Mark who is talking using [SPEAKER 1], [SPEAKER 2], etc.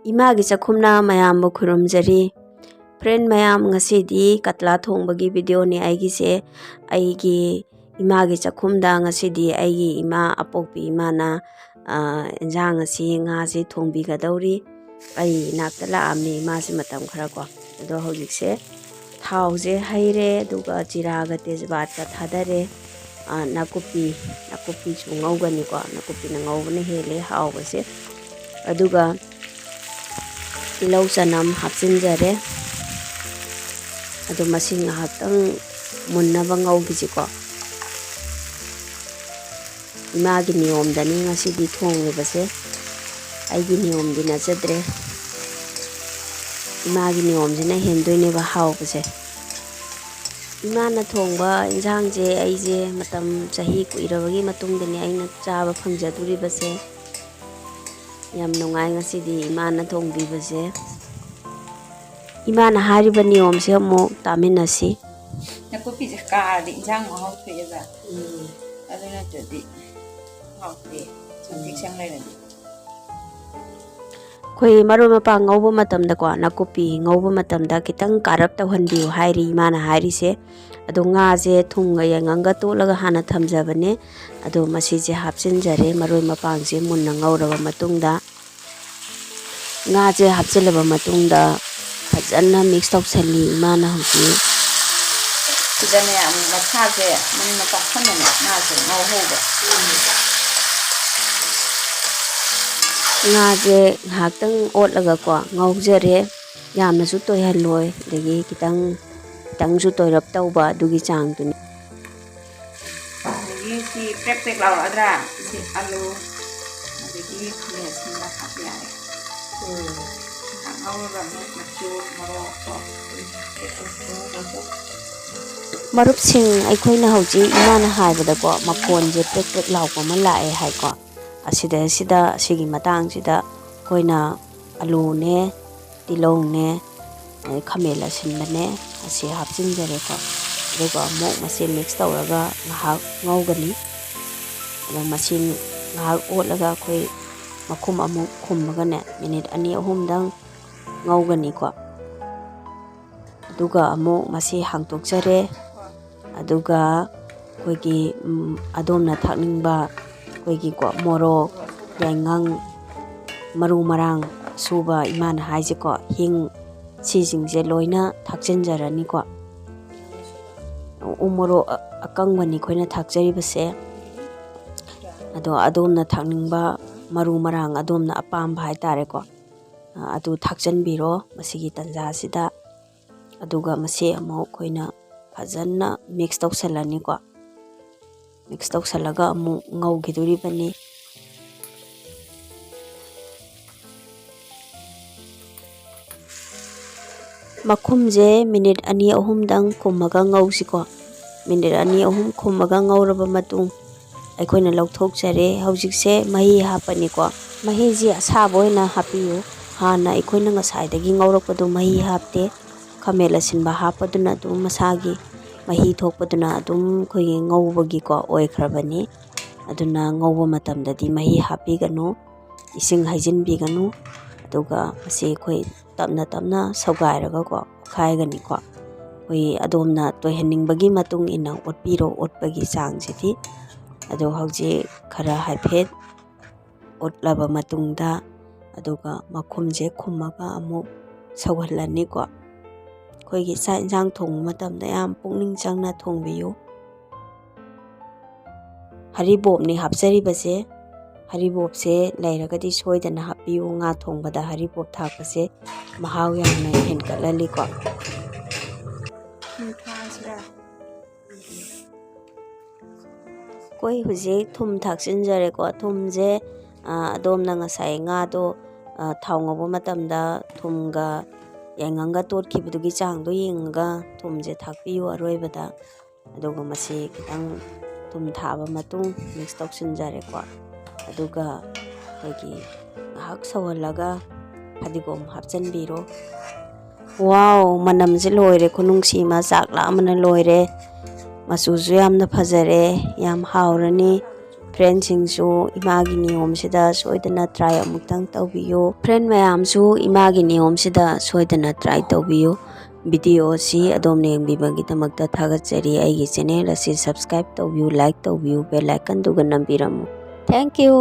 [SPEAKER 1] Imagi chakhumna mayambu khurumjari. Friend mayam ngasidi katla thongbagi video ni aigi se aigi imagi chakhumda ngasidi aigi ima apokpi imana enjang ngasi nga se thongbi gadauri ai nakta laamni ima se matam khara ko ado hojik se thau je haire duga jira ga tejbat ka thadare nakupi chu ngaugani ko nakupi na ngaubne hele haw se aduga tilau chanam hapchinjare adu masing ngahaktang munnaba ngaugijiko imagi niyom dani ngasidi thonglibase aigi niyom dina chadre imagi niyom jina hendoine ba hawbase imana thongba injang je aije matam chahi kuirabagi matungdani aina chaba phangjaduribase yam nungai ngasidi imana thongbibase imana hariba niyom se mo taminasi
[SPEAKER 2] nakupi se kaadi injang mo hawtheba aduna jodi hawte chamtik sang lairani
[SPEAKER 1] koi maru mapa ngauba matamda ko nakupi ngauba matamda kitang karap tawhanbiu hairi imana hairi se ado nga je thunga yanganga tolaga hana thamjabane ado masi je hapchinjare maru mapang je munna ngauraba matungda nga je hapchilaba matungda fajana mix tawsali imana hoji
[SPEAKER 2] kijane am mathaje mani mapa khanane na je ngawhoba
[SPEAKER 1] nga je haktang otlaga ko ngaujare yamna su toyhaloi degi kitang su toyrap tawba dugi changduni
[SPEAKER 2] degi si prek law adra si alu degi khnes na khapya ngawra machu maro ko
[SPEAKER 1] marup sing aikhoina hoji imana haibada ko makon je prek law ko ma lae hai ko asida sigi matang sida koina alu ne tilong ne khamela sinbane asi hapchinjare ko duga mo masin mix tawraga ngahak ngaugani ado masin ngahak otlaga khoi makhum amuk khumbaga ne minute ani ahum dang ngaugani ko duga amo masi hangtokjare aduga koigi adomna thakningba koigi ko morok yangang maru marang suba imana haije ko hing sijingje loina thakchinjarani ko umoro akangwani khoina thakjari base ado adomna thakningba maru marang adomna apamba hai tare ko adu thakjanbiro masigi tanja sida aduga mase amo khoina fajana mix tawsalani ko mix tawsalaga amu ngaugiduri bani makhumje minute ani ahum dang khumaga ngausiko minute ani ahum khumaga ngauraba matung aikhoina lauthokjare hojikse mahi hapani ko mahi ji asaboina hapiyu hana aikhoina ngasaidagi ngaurakpadu mahi hapte khamela sinba hapaduna dum masagi mahi thokpaduna dum khoigi ngaubagi ko oikrabani aduna ngauba matamdadi mahi hapiganu ising haijinbiganu aduga masi khoi tapna saugairaga ko khaigani ko koi adomna toihaningbagi matung ina otpiro otpagi changsiti ado hauji khara haifet otlaba matungda aduga makhumje khumaga amu sauhalani ko koigi sa injang thong matamda yam pungning changna thongbiyu haribop ni hapjari base haribop se lairagadi soidana hapiyu nga thongbada haribop thakase mahaw yamna henkalali ko koi huji thum thaksinjare ko thumje adomna ngasai nga do thawngabo matamda thumga yanganga totkibudugi changdo yengaga thumje thakpiyu aroibada aduga masi kitang thum thaba matung mix tawsinjare ko aduga koigi ngahak sawalaga fadigom hapchanbiro wow manamje loire khunungsi ma chakla amana loire machuju yamna phajare yam hawrani ꯐ꯭ꯔꯦꯟꯁꯤꯡꯁꯨ ꯏꯃꯥꯒꯤ ꯅꯤꯌꯣꯝꯁꯤꯗ ꯁꯣꯏꯗꯅ try ꯑꯃꯨꯛꯇꯪ ꯇꯧꯕꯤꯌꯨ꯫ Friend ꯃꯌꯥꯝꯁꯨ ꯏꯃꯥꯒꯤ ꯅꯤꯌꯣꯝꯁꯤꯗ ꯁꯣꯏꯗꯅ try ꯇꯧꯕꯤꯌꯨ꯫ ꯚꯤꯗꯤꯑꯣꯁꯤ ꯑꯗꯣꯝꯅ ꯌꯦꯡꯕꯤꯕꯒꯤꯗꯃꯛꯇ ꯊꯥꯒꯠꯆꯔꯤ꯫ ꯑꯩꯒꯤ ꯆꯦꯅꯦꯜ ꯑꯁꯤ ꯁꯕꯁꯀ꯭ꯔꯥꯏꯕ ꯇꯧꯕꯤꯌꯨ, ꯂꯥꯏꯛ ꯇꯧꯕꯤꯌꯨ, ꯕꯦꯜ ꯑꯥꯏꯀꯟꯗꯨꯒ ꯅꯝꯕꯤꯔꯝꯃꯨ꯫ Thank you.